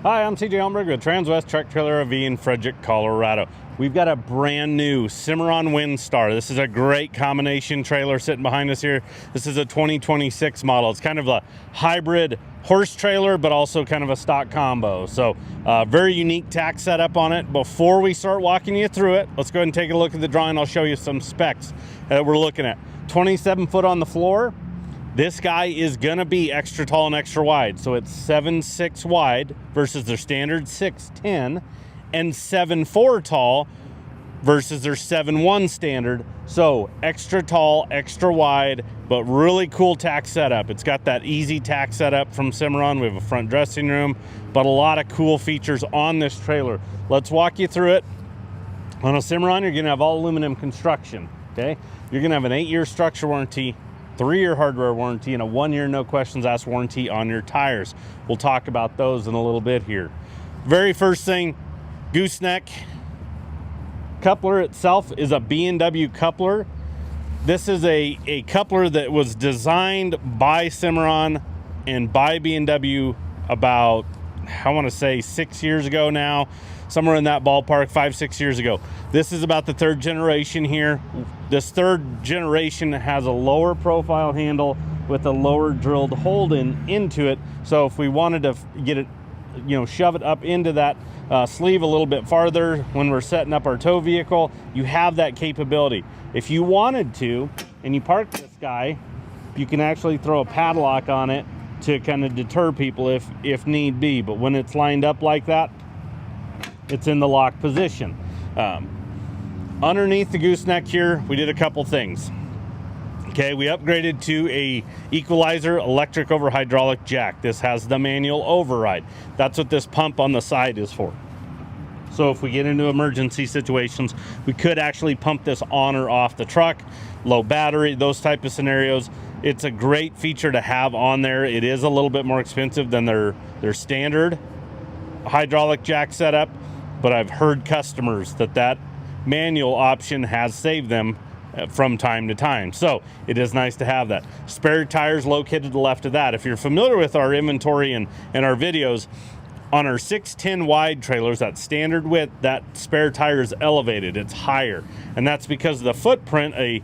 Hi, I'm CJ Holmberg with Transwest Truck Trailer RV in Frederick, Colorado. We've got a brand new Cimarron Winstar. This is a great combination trailer sitting behind us here. This is a 2026 model. It's kind of a hybrid horse trailer, but also kind of a stock combo. So very unique tack setup on it. Before we start walking you through it, let's go ahead and take a look at the drawing. I'll show you some specs that we're looking at. 27 foot on the floor. This guy is gonna be extra tall and extra wide. So it's 7'6" wide versus their standard 6'10", and 7'4" tall versus their 7'1" standard. So extra tall, extra wide, but really cool tack setup. It's got that easy tack setup from Cimarron. We have a front dressing room, but a lot of cool features on this trailer. Let's walk you through it. On a Cimarron, you're gonna have all aluminum construction, okay? You're gonna have an 8-year structure warranty, 3-year hardware warranty, and a 1-year no questions asked warranty on your tires. We'll talk about those in a little bit here. Very first thing, Gooseneck coupler itself is a B&W coupler. This is a coupler that was designed by Cimarron and by B&W about, I want to say 6 years ago now, somewhere in that ballpark, 5-6 years ago. This is about the 3rd generation here. This 3rd generation has a lower profile handle with a lower drilled hole into it. So if we wanted to get it, shove it up into that sleeve a little bit farther when we're setting up our tow vehicle, you have that capability. If you wanted to, and you park this guy, you can actually throw a padlock on it to kind of deter people if need be. But when it's lined up like that, it's in the lock position. Underneath the gooseneck here, we did a couple things. Okay, we upgraded to a Equalizer electric over hydraulic jack. This has the manual override. That's what this pump on the side is for. So if we get into emergency situations, we could actually pump this on or off the truck, low battery, those type of scenarios. It's a great feature to have on there. It is a little bit more expensive than their standard hydraulic jack setup, but I've heard customers that manual option has saved them from time to time. So it is nice to have that. Spare tires located to the left of that. If you're familiar with our inventory and our videos, on our 6'10" wide trailers, that standard width, that spare tire is elevated, it's higher. And that's because of the footprint a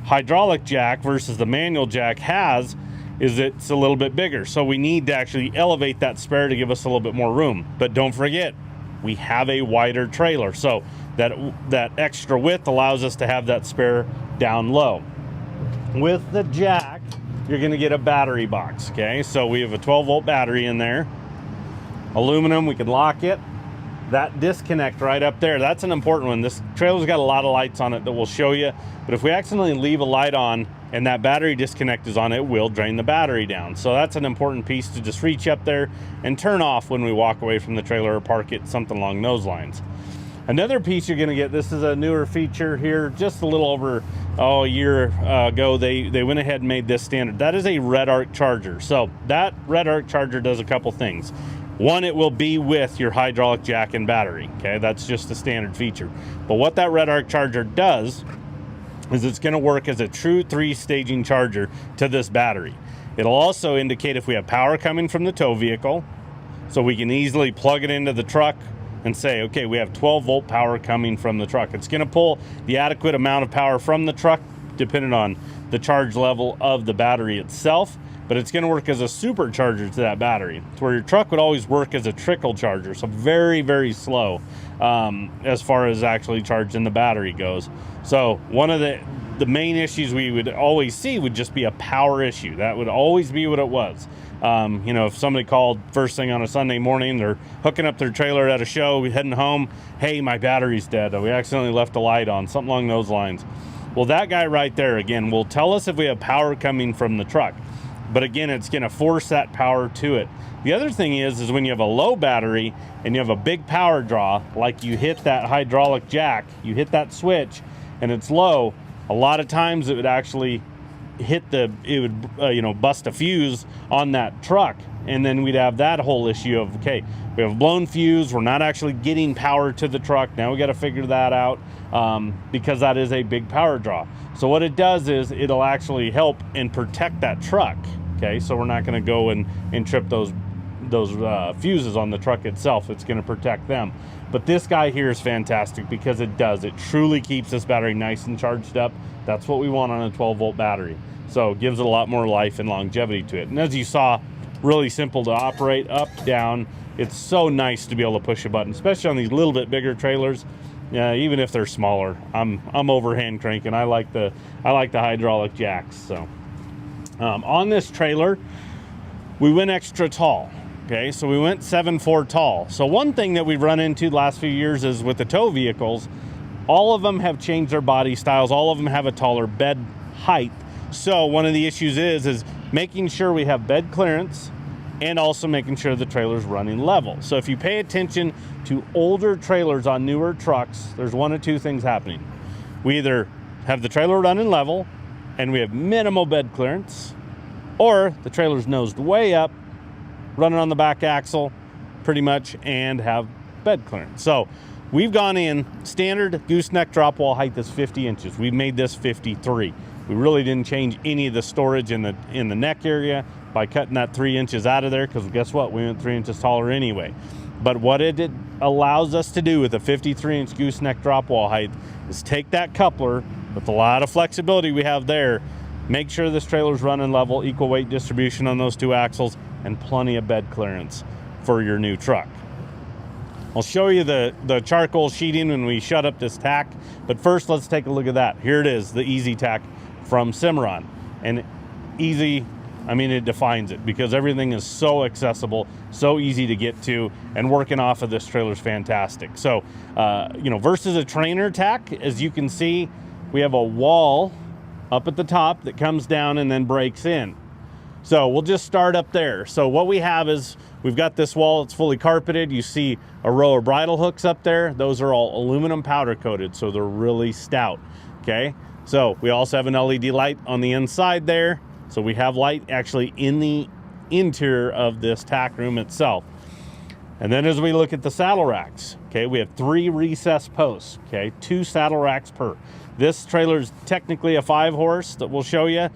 hydraulic jack versus the manual jack has, is it's a little bit bigger. So we need to actually elevate that spare to give us a little bit more room. But don't forget, we have a wider trailer. So that extra width allows us to have that spare down low. With the jack, you're gonna get a battery box, okay? So we have a 12-volt battery in there. Aluminum, we can lock it. That disconnect right up there, that's an important one. This trailer's got a lot of lights on it that we'll show you, but if we accidentally leave a light on and that battery disconnect is on, it will drain the battery down. So that's an important piece to just reach up there and turn off when we walk away from the trailer or park it, something along those lines. Another piece you're gonna get, this is a newer feature here, just a little over a year ago, they went ahead and made this standard. That is a RedArc charger. So that RedArc charger does a couple things. One, it will be with your hydraulic jack and battery, okay? That's just a standard feature. But what that RedArc charger does is it's gonna work as a true 3-staging charger to this battery. It'll also indicate if we have power coming from the tow vehicle, so we can easily plug it into the truck and say, okay, we have 12-volt power coming from the truck. It's gonna pull the adequate amount of power from the truck depending on the charge level of the battery itself, but it's gonna work as a supercharger to that battery. It's where your truck would always work as a trickle charger, so very, very slow as far as actually charging the battery goes. So one of the main issues we would always see would just be a power issue. That would always be what it was. If somebody called first thing on a Sunday morning, they're hooking up their trailer at a show, heading home, hey, my battery's dead, we accidentally left a light on, something along those lines. Well, that guy right there, again, will tell us if we have power coming from the truck. But again, it's gonna force that power to it. The other thing is when you have a low battery and you have a big power draw, like you hit that hydraulic jack, you hit that switch and it's low, a lot of times it would actually bust a fuse on that truck. And then we'd have that whole issue of, okay, we have a blown fuse, we're not actually getting power to the truck. Now we got to figure that out because that is a big power draw. So what it does is it'll actually help and protect that truck. Okay, so we're not going to go and trip those fuses on the truck itself. It's going to protect them. But this guy here is fantastic because it truly keeps this battery nice and charged up. That's what we want on a 12-volt battery. So it gives it a lot more life and longevity to it. And as you saw, really simple to operate, up, down. It's so nice to be able to push a button, especially on these little bit bigger trailers. Even if they're smaller, I'm overhand cranking. I like the hydraulic jacks. So on this trailer, we went extra tall. Okay, so we went 7'4" tall. So one thing that we've run into the last few years is with the tow vehicles, all of them have changed their body styles. All of them have a taller bed height. So one of the issues is making sure we have bed clearance and also making sure the trailer's running level. So if you pay attention to older trailers on newer trucks, there's one of two things happening. We either have the trailer running level and we have minimal bed clearance, or the trailer's nosed way up, running on the back axle pretty much, and have bed clearance. So we've gone in standard gooseneck drop wall height is 50 inches. We've made this 53. We really didn't change any of the storage in the neck area by cutting that 3 inches out of there, because guess what? We went 3 inches taller anyway. But what it allows us to do with a 53-inch gooseneck drop wall height is take that coupler with a lot of flexibility we have there, make sure this trailer's running level, equal weight distribution on those two axles, and plenty of bed clearance for your new truck. I'll show you the charcoal sheeting when we shut up this Tack, but first let's take a look at that. Here it is, the Easy Tack from Cimarron. And easy, I mean, it defines it, because everything is so accessible, so easy to get to, and working off of this trailer is fantastic. So, versus a trainer Tack, as you can see, we have a wall up at the top that comes down and then breaks in. So we'll just start up there. So what we have is we've got this wall, it's fully carpeted. You see a row of bridle hooks up there. Those are all aluminum powder coated, so they're really stout, okay? So we also have an LED light on the inside there. So we have light actually in the interior of this tack room itself. And then as we look at the saddle racks, okay, we have 3 recessed posts, okay, 2 saddle racks per. This trailer is technically a 5-horse that we'll show you.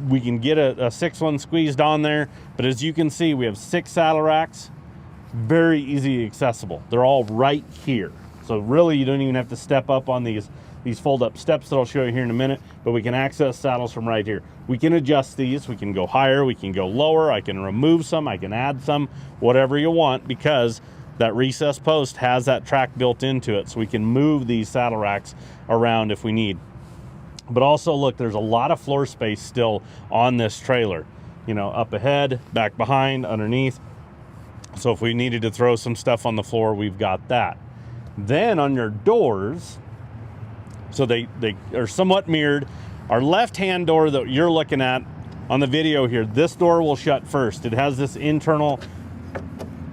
We can get a 6-one squeezed on there, but as you can see, we have 6 saddle racks, very easy accessible. They're all right here. So really, you don't even have to step up on these fold-up steps that I'll show you here in a minute, but we can access saddles from right here. We can adjust these. We can go higher, we can go lower, I can remove some, I can add some, whatever you want, because that recessed post has that track built into it, so we can move these saddle racks around if we need. But also, look, there's a lot of floor space still on this trailer. You know, up ahead, back behind, underneath. So if we needed to throw some stuff on the floor, we've got that. Then on your doors, so they are somewhat mirrored. Our left-hand door that you're looking at on the video here, this door will shut first. It has this internal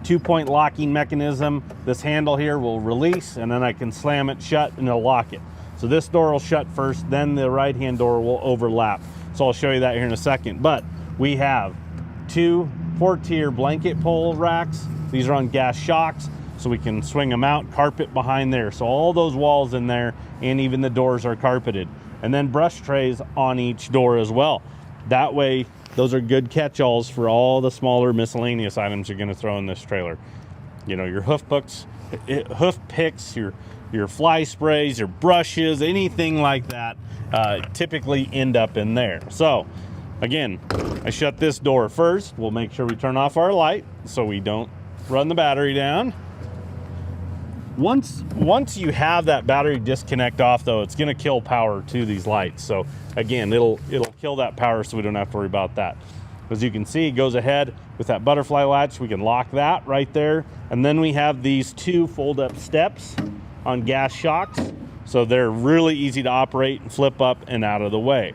2-point locking mechanism. This handle here will release, and then I can slam it shut and it'll lock it. So this door will shut first, then the right-hand door will overlap. So I'll show you that here in a second. But we have 2 4-tier blanket pole racks. These are on gas shocks, so we can swing them out, carpet behind there. So all those walls in there, and even the doors are carpeted. And then brush trays on each door as well. That way, those are good catch-alls for all the smaller miscellaneous items you're gonna throw in this trailer. You know, your hoof picks, your fly sprays, your brushes, anything like that, typically end up in there. So again, I shut this door first. We'll make sure we turn off our light so we don't run the battery down. Once you have that battery disconnect off, though, it's gonna kill power to these lights. So again, it'll kill that power, so we don't have to worry about that. As you can see, it goes ahead with that butterfly latch. We can lock that right there. And then we have these 2 fold-up steps on gas shocks, so they're really easy to operate and flip up and out of the way.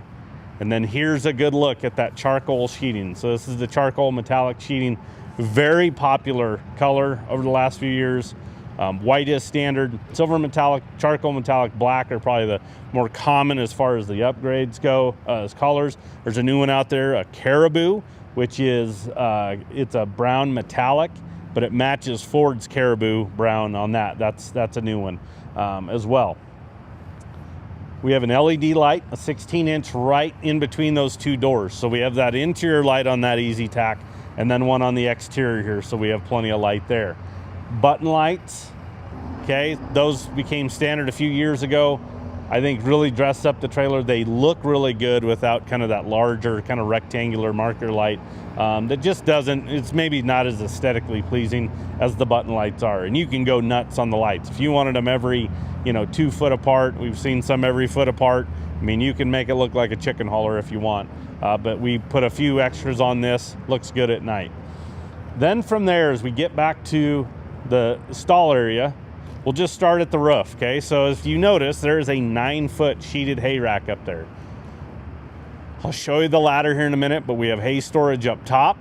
And then here's a good look at that charcoal sheeting. So this is the charcoal metallic sheeting, very popular color over the last few years. White is standard, silver metallic, charcoal metallic, black are probably the more common as far as the upgrades go as colors. There's a new one out there, a caribou, which is it's a brown metallic, but it matches Ford's caribou brown on that. That's a new one as well. We have an LED light, a 16-inch right in between those 2 doors. So we have that interior light on that Easy Tack, and then one on the exterior here, so we have plenty of light there. Button lights, okay, those became standard a few years ago. I think really dressed up the trailer. They look really good without kind of that larger kind of rectangular marker light that just doesn't, it's maybe not as aesthetically pleasing as the button lights are. And you can go nuts on the lights. If you wanted them every, 2 foot apart, we've seen some every foot apart. I mean, you can make it look like a chicken hauler if you want. But we put a few extras on this, looks good at night. Then from there, as we get back to the stall area, we'll just start at the roof, okay? So if you notice, there is a 9-foot sheeted hay rack up there. I'll show you the ladder here in a minute, but we have hay storage up top.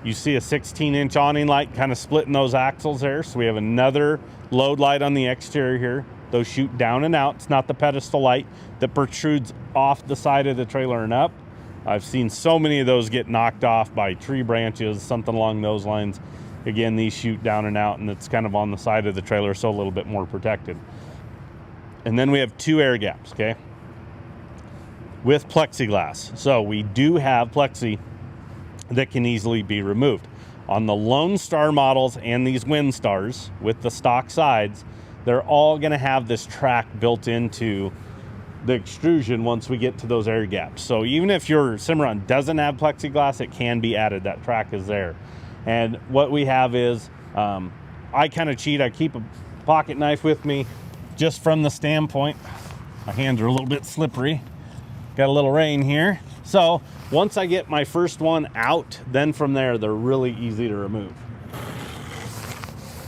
You see a 16-inch awning light kind of splitting those axles there. So we have another load light on the exterior here. Those shoot down and out. It's not the pedestal light that protrudes off the side of the trailer and up. I've seen so many of those get knocked off by tree branches, something along those lines. Again, these shoot down and out, and it's kind of on the side of the trailer, so a little bit more protected. And then we have 2 air gaps, okay, with plexiglass. So we do have plexi that can easily be removed. On the Lone Star models and these Winstars with the stock sides, they're all going to have this track built into the extrusion once we get to those air gaps. So even if your Cimarron doesn't have plexiglass, it can be added. That track is there. And what we have is, I kind of cheat. I keep a pocket knife with me just from the standpoint. My hands are a little bit slippery. Got a little rain here. So once I get my first one out, then from there, they're really easy to remove.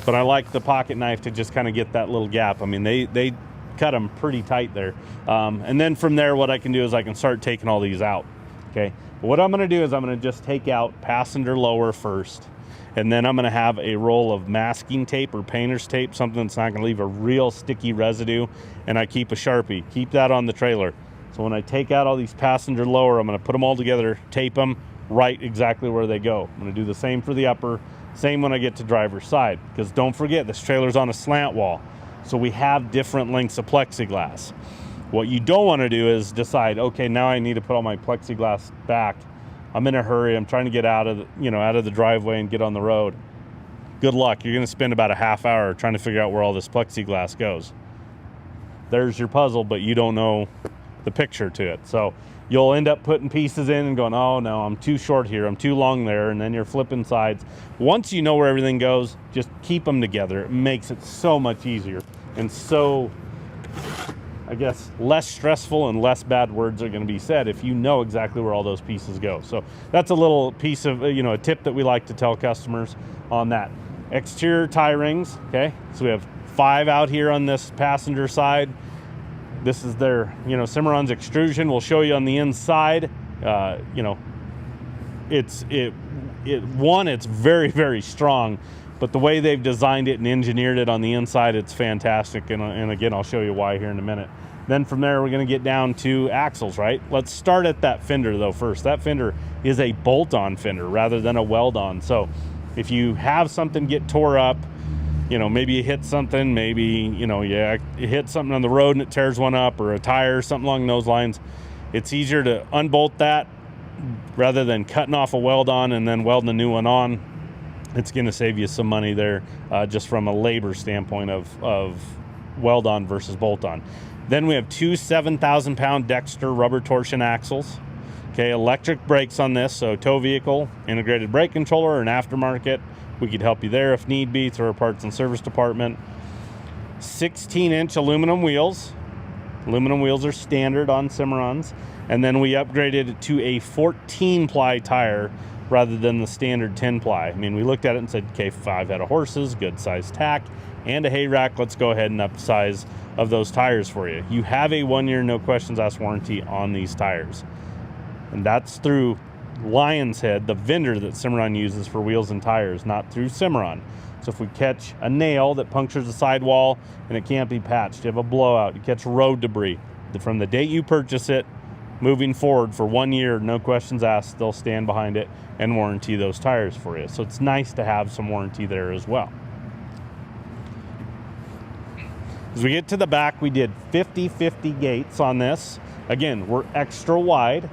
But I like the pocket knife to just kind of get that little gap. I mean, they cut them pretty tight there. And then from there, what I can do is I can start taking all these out, okay? But what I'm gonna do is I'm gonna just take out passenger lower first, and then I'm gonna have a roll of masking tape or painter's tape, something that's not gonna leave a real sticky residue, and I keep a Sharpie. Keep that on the trailer. So when I take out all these passenger lower, I'm gonna put them all together, tape them right exactly where they go. I'm gonna do the same for the upper, same when I get to driver's side, because don't forget, this trailer's on a slant wall. So we have different lengths of plexiglass. What you don't want to do is decide, okay, now I need to put all my plexiglass back. I'm in a hurry. I'm trying to get out of the driveway and get on the road. Good luck. You're going to spend about a half hour trying to figure out where all this plexiglass goes. There's your puzzle, but you don't know the picture to it. So you'll end up putting pieces in and going, oh no, I'm too short here, I'm too long there, and then you're flipping sides. Once you know where everything goes, just keep them together. It makes it so much easier and so, I guess, less stressful, and less bad words are going to be said if you know exactly where all those pieces go. So that's a little piece of, a tip that we like to tell customers on that. Exterior tie rings, okay? So we have 5 out here on this passenger side. This is their, Cimarron's extrusion. We'll show you on the inside. It's very, very strong, but the way they've designed it and engineered it on the inside, it's fantastic. And again, I'll show you why here in a minute. Then from there, we're going to get down to axles, right? Let's start at that fender though first. That fender is a bolt-on fender rather than a weld-on. So if you have something get tore up, maybe you hit something, maybe, you hit something on the road and it tears one up, or a tire, something along those lines. It's easier to unbolt that rather than cutting off a weld on and then welding a new one on. It's going to save you some money there, just from a labor standpoint of weld on versus bolt on. Then we have 2 7,000-pound Dexter rubber torsion axles. Okay, electric brakes on this, so tow vehicle, integrated brake controller, and aftermarket. We could help you there if need be through our parts and service department. 16-inch aluminum wheels. Aluminum wheels are standard on Cimarrons. And then we upgraded to a 14-ply tire rather than the standard 10-ply. I mean, we looked at it and said, okay, 5 head of horses, good size tack, and a hay rack. Let's go ahead and up the size of those tires for you. You have a 1-year, no questions asked warranty on these tires. And that's through Lion's Head, the vendor that Cimarron uses for wheels and tires, not through Cimarron. So if we catch a nail that punctures the sidewall and it can't be patched, you have a blowout, you catch road debris, from the date you purchase it, moving forward for 1 year, no questions asked, they'll stand behind it and warranty those tires for you. So it's nice to have some warranty there as well. As we get to the back, we did 50/50 gates on this. Again, we're extra wide.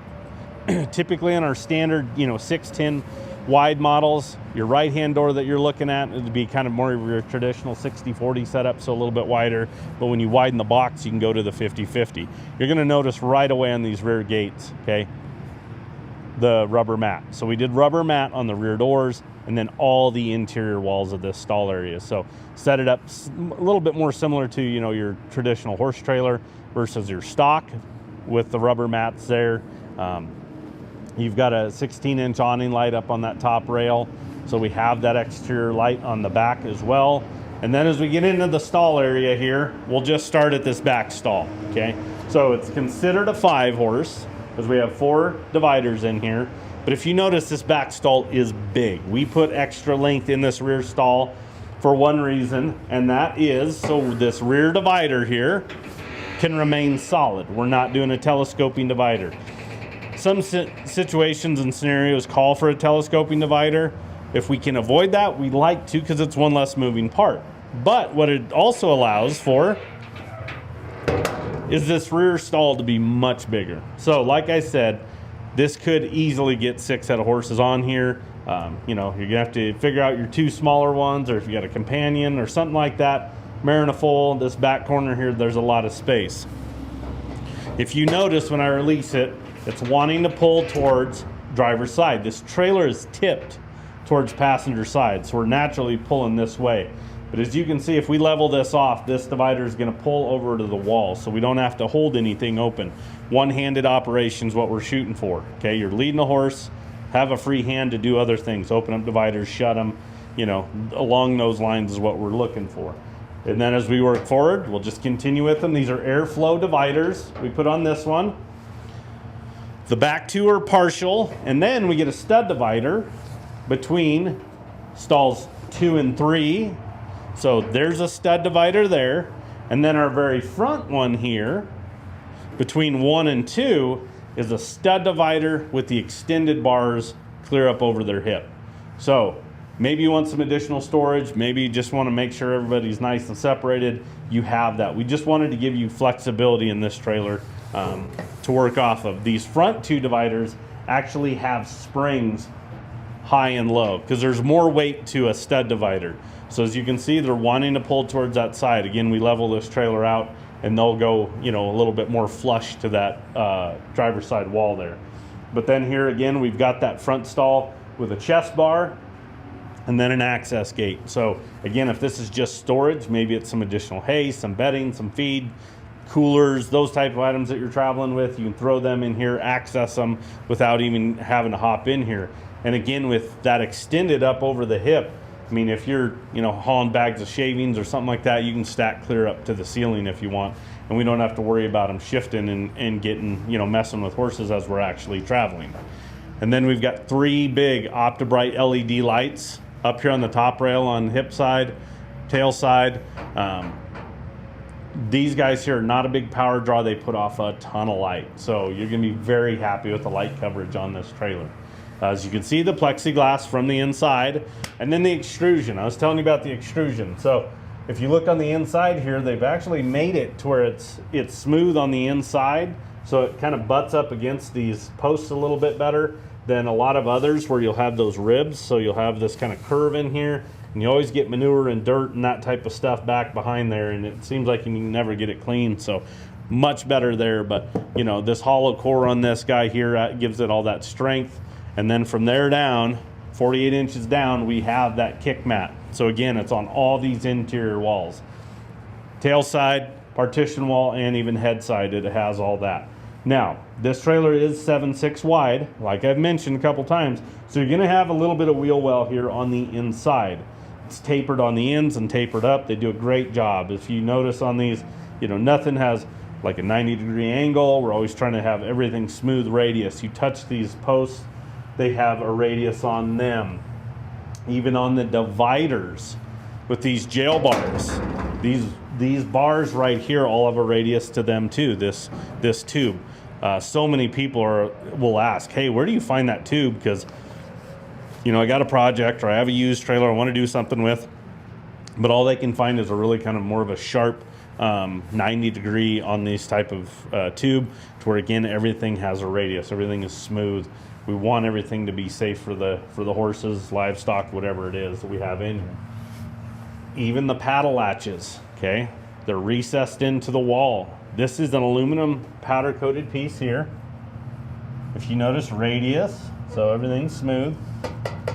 Typically on our standard, 6'10" wide models, your right-hand door that you're looking at would be kind of more of your traditional 60-40 setup, so a little bit wider. But when you widen the box, you can go to the 50-50. You're gonna notice right away on these rear gates, okay, the rubber mat. So we did rubber mat on the rear doors and then all the interior walls of this stall area. So set it up a little bit more similar to, you know, your traditional horse trailer versus your stock with the rubber mats there. You've got a 16-inch awning light up on that top rail. So we have that exterior light on the back as well. And then as we get into the stall area here, we'll just start at this back stall, okay? So it's considered a 5-horse because we have 4 dividers in here. But if you notice, this back stall is big. We put extra length in this rear stall for one reason, and that is so this rear divider here can remain solid. We're not doing a telescoping divider. Some situations and scenarios call for a telescoping divider. If we can avoid that, we like to because it's one less moving part. But what it also allows for is this rear stall to be much bigger. So like I said, this could easily get 6 head of horses on here. You know, you're gonna have to figure out your 2 smaller ones, or if you got a companion or something like that. Mare and a foal, this back corner here, there's a lot of space. If you notice when I release it, it's wanting to pull towards driver's side. This trailer is tipped towards passenger side, so we're naturally pulling this way. But as you can see, if we level this off, this divider is going to pull over to the wall, so we don't have to hold anything open. One-handed operation is what we're shooting for. Okay, you're leading a horse, have a free hand to do other things, open up dividers, shut them, you know, along those lines is what we're looking for. And then as we work forward, we'll just continue with them. These are airflow dividers we put on this one. The back 2 are partial, and then we get a stud divider between stalls 2 and 3. So there's a stud divider there. And then our very front one here, between 1 and 2, is a stud divider with the extended bars clear up over their hip. So maybe you want some additional storage, maybe you just want to make sure everybody's nice and separated, you have that. We just wanted to give you flexibility in this trailer to work off of. These front 2 dividers actually have springs high and low because there's more weight to a stud divider. So as you can see, they're wanting to pull towards that side. Again, we level this trailer out and they'll go, you know, a little bit more flush to that driver's side wall there. But then here again, we've got that front stall with a chest bar and then an access gate. So again, if this is just storage, maybe it's some additional hay, some bedding, some feed, coolers, those type of items that you're traveling with, you can throw them in here, access them without even having to hop in here. And again, with that extended up over the hip, I mean, if you're, you know, hauling bags of shavings or something like that, you can stack clear up to the ceiling if you want. And we don't have to worry about them shifting and getting, you know, messing with horses as we're actually traveling. And then we've got 3 big OptiBrite LED lights up here on the top rail on hip side, tail side. These guys here are not a big power draw. They put off a ton of light. So you're gonna be very happy with the light coverage on this trailer. As you can see, the plexiglass from the inside, and then the extrusion. I was telling you about the extrusion. So if you look on the inside here, they've actually made it to where it's smooth on the inside. So it kind of butts up against these posts a little bit better than a lot of others where you'll have those ribs. So you'll have this kind of curve in here, and you always get manure and dirt and that type of stuff back behind there, and it seems like you can never get it clean. So much better there. But you know, this hollow core on this guy here gives it all that strength. And then from there down, 48 inches down, we have that kick mat. So again, it's on all these interior walls. Tail side, partition wall, and even head side, it has all that. Now, this trailer is 7.6 wide, like I've mentioned a couple times. So you're gonna have a little bit of wheel well here on the inside. It's tapered on the ends and tapered up. They do a great job. If you notice on these, you know, nothing has like a 90-degree angle. We're always trying to have everything smooth radius. You touch these posts, they have a radius on them. Even on the dividers with these jail bars, these bars right here all have a radius to them too, this tube. So many people will ask, hey, where do you find that tube? Because, you know, I got a project or I have a used trailer I want to do something with, but all they can find is a really kind of more of a sharp 90 degree on these type of tube, to where again everything has a radius, everything is smooth. We want everything to be safe for the horses, livestock, whatever it is that we have in here. Even the paddle latches, okay, they're recessed into the wall. This is an aluminum powder coated piece here. If you notice, radius, so everything's smooth.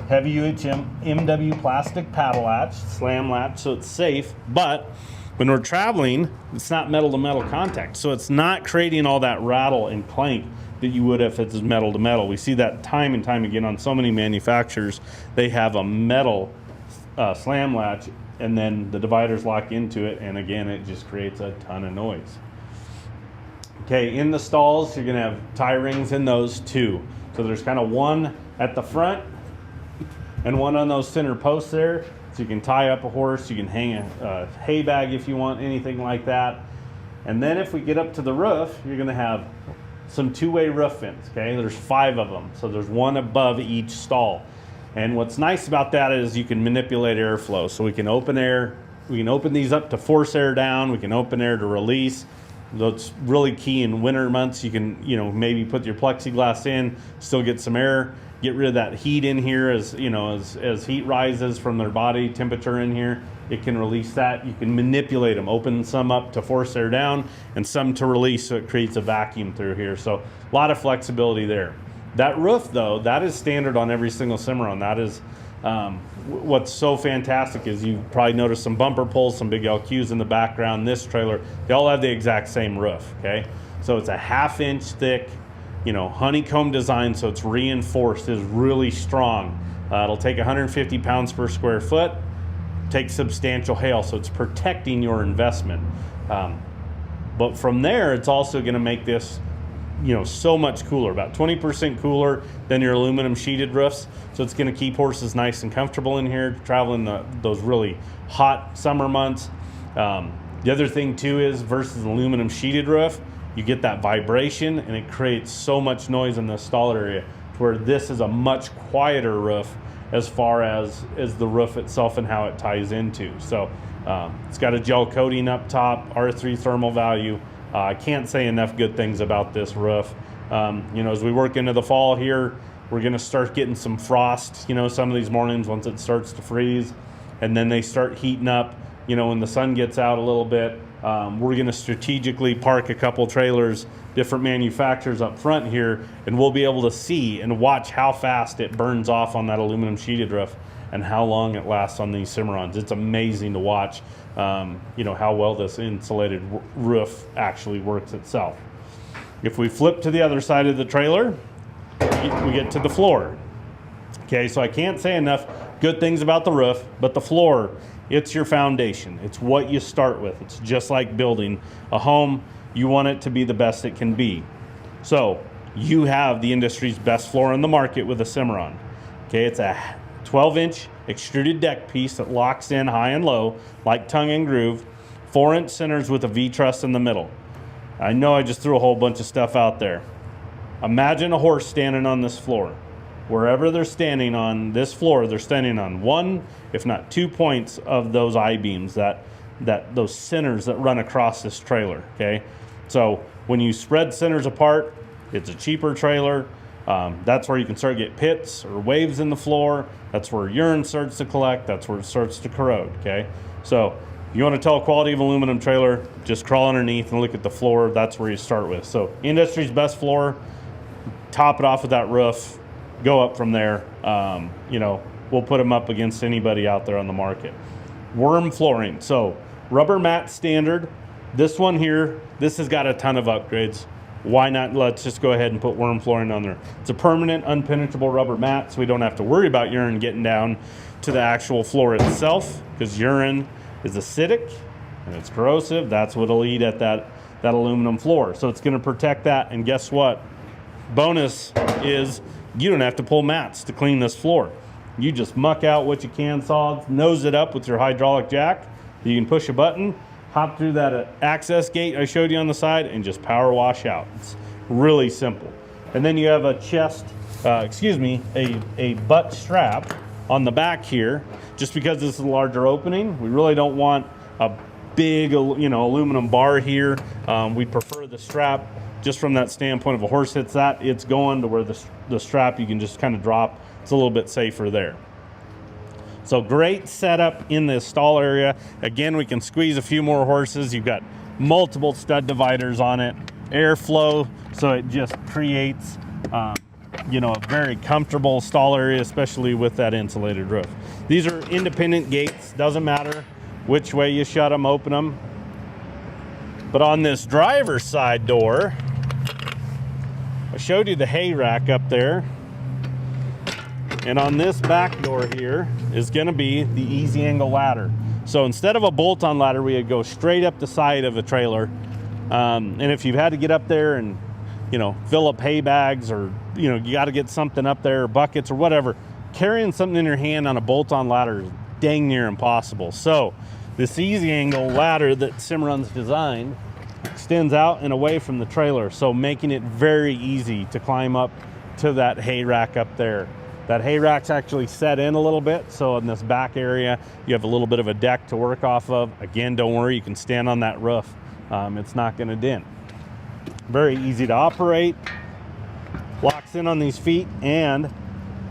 Heavy UHM MW plastic paddle latch, slam latch, so it's safe. But when we're traveling, it's not metal to metal contact, so it's not creating all that rattle and clank that you would if it's metal to metal. We see that time and time again on so many manufacturers. They have a metal slam latch, and then the dividers lock into it, and again, it just creates a ton of noise. Okay, in the stalls, you're gonna have tie rings in those too. So there's kind of one at the front and one on those center posts there. So you can tie up a horse, you can hang a hay bag if you want, anything like that. And then if we get up to the roof, you're gonna have some two-way roof vents, okay? There's 5 of them, so there's one above each stall. And what's nice about that is you can manipulate airflow. So we can open air, we can open these up to force air down, we can open air to release. That's really key in winter months. You can, maybe put your plexiglass in, still get some air, get rid of that heat in here as heat rises from their body temperature in here. It can release that. You can manipulate them, open some up to force air down and some to release, so it creates a vacuum through here. So a lot of flexibility there. That roof though, that is standard on every single Cimarron. That is what's so fantastic is you've probably noticed some bumper pulls, some big LQs in the background. This trailer, they all have the exact same roof, okay? So it's a 1/2 inch thick, honeycomb design, so it's reinforced, is really strong. It'll take 150 pounds per square foot, takes substantial hail, so it's protecting your investment. But from there, it's also gonna make this so much cooler, about 20% cooler than your aluminum sheeted roofs. So it's gonna keep horses nice and comfortable in here, traveling those really hot summer months. The other thing too is, versus an aluminum sheeted roof, you get that vibration and it creates so much noise in the stall area, to where this is a much quieter roof as far as the roof itself and how it ties into. So it's got a gel coating up top, R3 thermal value. I can't say enough good things about this roof. As we work into the fall here, we're gonna start getting some frost, some of these mornings once it starts to freeze, and then they start heating up, when the sun gets out a little bit. We're gonna strategically park a couple trailers, different manufacturers up front here, and we'll be able to see and watch how fast it burns off on that aluminum sheeted roof and how long it lasts on these Cimarrons. It's amazing to watch, how well this insulated roof actually works itself. If we flip to the other side of the trailer, we get to the floor. Okay, so I can't say enough good things about the roof, but the floor, it's your foundation. It's what you start with. It's just like building a home. You want it to be the best it can be. So you have the industry's best floor on the market with a Cimarron. Okay, it's a 12-inch extruded deck piece that locks in high and low like tongue and groove, 4-inch centers with a V-truss in the middle. I know I just threw a whole bunch of stuff out there. Imagine a horse standing on this floor. Wherever they're standing on this floor, they're standing on 1, if not 2 points of those I-beams, those centers that run across this trailer, okay? So when you spread centers apart, it's a cheaper trailer. That's where you can start to get pits or waves in the floor. That's where urine starts to collect. That's where it starts to corrode, okay? So if you want to tell quality of aluminum trailer, just crawl underneath and look at the floor. That's where you start with. So industry's best floor, top it off with that roof, go up from there. We'll put them up against anybody out there on the market. Werm flooring. So rubber mat standard. This one here, this has got a ton of upgrades. Why not? Let's just go ahead and put Werm flooring on there. It's a permanent, unpenetrable rubber mat, so we don't have to worry about urine getting down to the actual floor itself, because urine is acidic and it's corrosive. That's what'll eat at that aluminum floor. So it's going to protect that. And guess what? Bonus is you don't have to pull mats to clean this floor. You just muck out what you can, solids, nose it up with your hydraulic jack. You can push a button, hop through that access gate I showed you on the side, and just power wash out. It's really simple. And then you have a a butt strap on the back here. Just because this is a larger opening, we really don't want big, you know, aluminum bar here. We prefer the strap just from that standpoint. If a horse hits that, it's going to where the strap you can just kind of drop. It's a little bit safer there. So great setup in the stall area. Again, we can squeeze a few more horses. You've got multiple stud dividers on it, airflow, so it just creates you know, a very comfortable stall area, especially with that insulated roof. These are independent gates, doesn't matter which way you shut them, open them. But on this driver's side door, I showed you the hay rack up there. And on this back door here is gonna be the easy angle ladder. So instead of a bolt-on ladder, we would go straight up the side of a trailer. And if you've had to get up there and, you know, fill up hay bags, or, you know, you got to get something up there, or buckets or whatever, carrying something in your hand on a bolt-on ladder is dang near impossible. So this easy angle ladder that Cimarron's designed extends out and away from the trailer, so making it very easy to climb up to that hay rack up there. That hay rack's actually set in a little bit, so in this back area you have a little bit of a deck to work off of. Again, don't worry, you can stand on that roof. It's not going to dent. Very easy to operate, locks in on these feet, and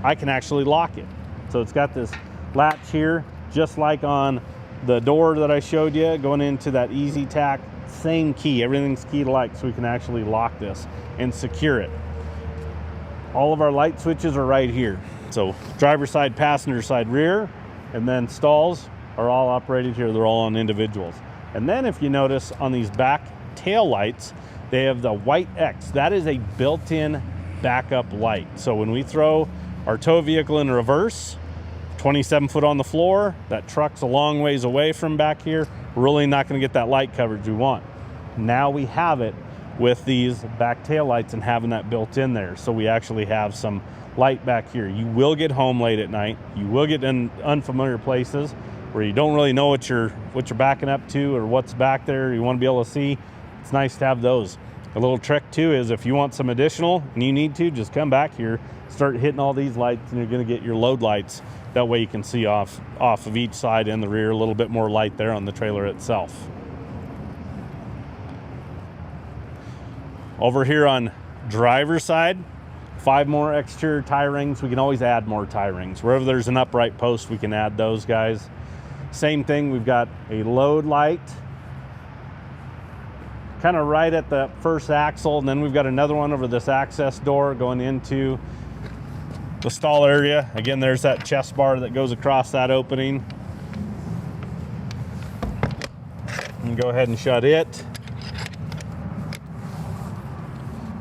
I can actually lock it. So it's got this latch here, just like on the door that I showed you going into that easy tack. Same key, everything's keyed alike, so we can actually lock this and secure it. All of our light switches are right here. So driver side, passenger side, rear, and then stalls are all operated here. They're all on individuals. And then if you notice on these back tail lights, they have the white X. That is a built-in backup light. So when we throw our tow vehicle in reverse, 27 foot on the floor, that truck's a long ways away from back here, we're really not gonna get that light coverage we want. Now we have it with these back tail lights and having that built in there. So we actually have some light back here. You will get home late at night. You will get in unfamiliar places where you don't really know what you're backing up to or what's back there. You want to be able to see. It's nice to have those. A little trick too is if you want some additional and you need to, just come back here, start hitting all these lights, and you're going to get your load lights. That way you can see off of each side and the rear, a little bit more light there on the trailer itself. Over here on driver's side, 5 more exterior tie rings. We can always add more tie rings. Wherever there's an upright post, we can add those guys. Same thing, we've got a load light kind of right at the first axle, and then we've got another one over this access door going into the stall area. Again, there's that chest bar that goes across that opening. And go ahead and shut it.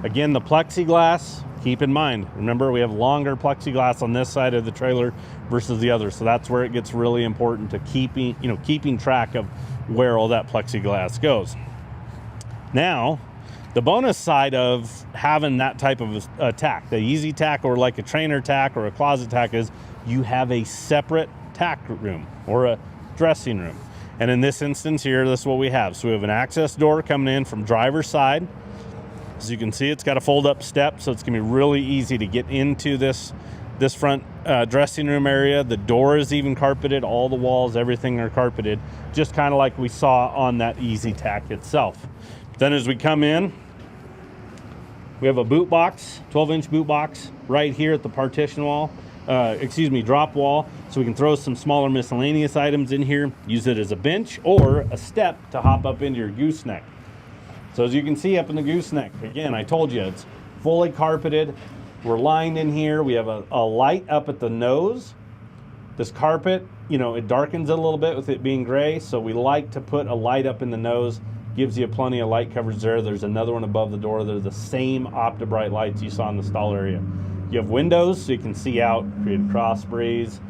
Again, the plexiglass, keep in mind, remember we have longer plexiglass on this side of the trailer versus the other. So that's where it gets really important to keeping track of where all that plexiglass goes. Now, the bonus side of having that type of a tack, the easy tack or like a trainer tack or a closet tack, is you have a separate tack room or a dressing room. And in this instance here, this is what we have. So we have an access door coming in from driver's side. As you can see, it's got a fold-up step, so it's gonna be really easy to get into this front dressing room area. The door is even carpeted, all the walls, everything are carpeted, just kind of like we saw on that easy tack itself. Then as we come in, we have a boot box, 12-inch boot box right here at the partition wall, drop wall, so we can throw some smaller miscellaneous items in here, use it as a bench or a step to hop up into your gooseneck. So as you can see up in the gooseneck, again, I told you it's fully carpeted. We're lined in here. We have a light up at the nose. This carpet, it darkens it a little bit with it being gray, so we like to put a light up in the nose. Gives you plenty of light coverage there. There's another one above the door. They're the same OptiBrite lights you saw in the stall area. You have windows so you can see out, create a cross breeze.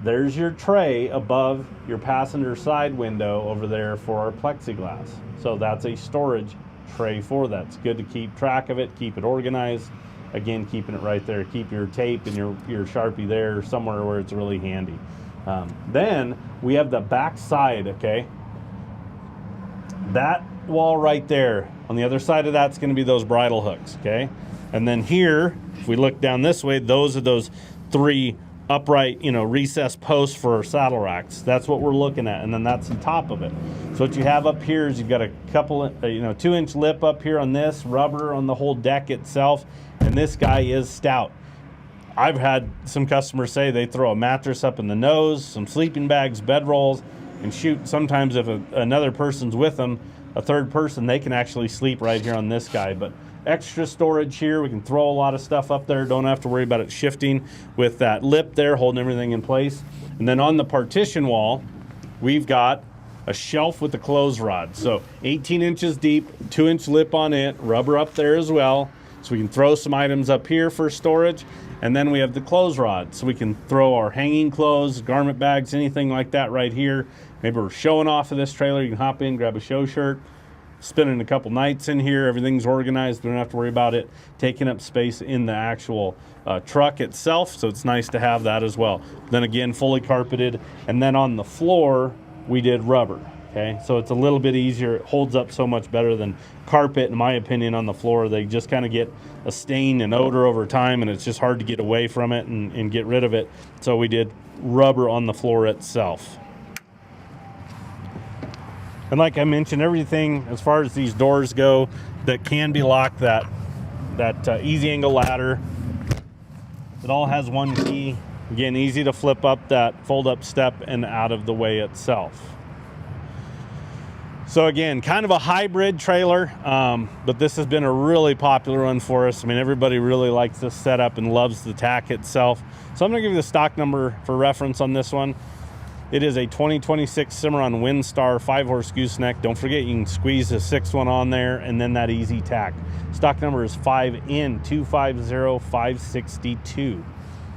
There's your tray above your passenger side window over there for our plexiglass. So that's a storage tray for that. It's good to keep track of it, keep it organized. Again, keeping it right there. Keep your tape and your Sharpie there somewhere where it's really handy. Then we have the back side, okay? That wall right there, on the other side of that's gonna be those bridle hooks, okay? And then here, if we look down this way, those are those 3 upright, you know, recessed post for our saddle racks. That's what we're looking at, and then that's the top of it. So what you have up here is you've got a couple, 2-inch lip up here on this, rubber on the whole deck itself, and this guy is stout. I've had some customers say they throw a mattress up in the nose, some sleeping bags, bedrolls, and shoot, sometimes if another person's with them, a third person, they can actually sleep right here on this guy. But extra storage here, we can throw a lot of stuff up there, don't have to worry about it shifting with that lip there holding everything in place. And then on the partition wall, we've got a shelf with a clothes rod. So 18 inches deep, 2-inch lip on it, rubber up there as well. So we can throw some items up here for storage. And then we have the clothes rod. So we can throw our hanging clothes, garment bags, anything like that right here. Maybe we're showing off of this trailer. You can hop in, grab a show shirt, spending a couple nights in here. Everything's organized. We don't have to worry about it taking up space in the actual truck itself. So it's nice to have that as well. Then again, fully carpeted. And then on the floor, we did rubber. Okay, so it's a little bit easier. It holds up so much better than carpet, in my opinion, on the floor. They just kind of get a stain and odor over time, and it's just hard to get away from it and get rid of it. So we did rubber on the floor itself. And like I mentioned, everything as far as these doors go that can be locked, that easy angle ladder, it all has one key. Again, easy to flip up that fold up step and out of the way itself. So again, kind of a hybrid trailer, but this has been a really popular one for us. I mean, everybody really likes this setup and loves the Tack itself. So I'm gonna give you the stock number for reference on this one. It is a 2026 Cimarron Winstar 5-horse gooseneck. Don't forget, you can squeeze the 6th one on there and then that easy tack. Stock number is 5N250562.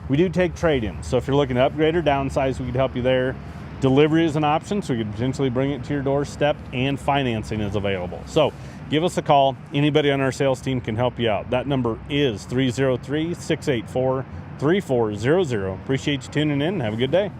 We do take trade-ins, so if you're looking to upgrade or downsize, we could help you there. Delivery is an option, so we could potentially bring it to your doorstep, and financing is available. So give us a call. Anybody on our sales team can help you out. That number is 303-684-3400. Appreciate you tuning in. Have a good day.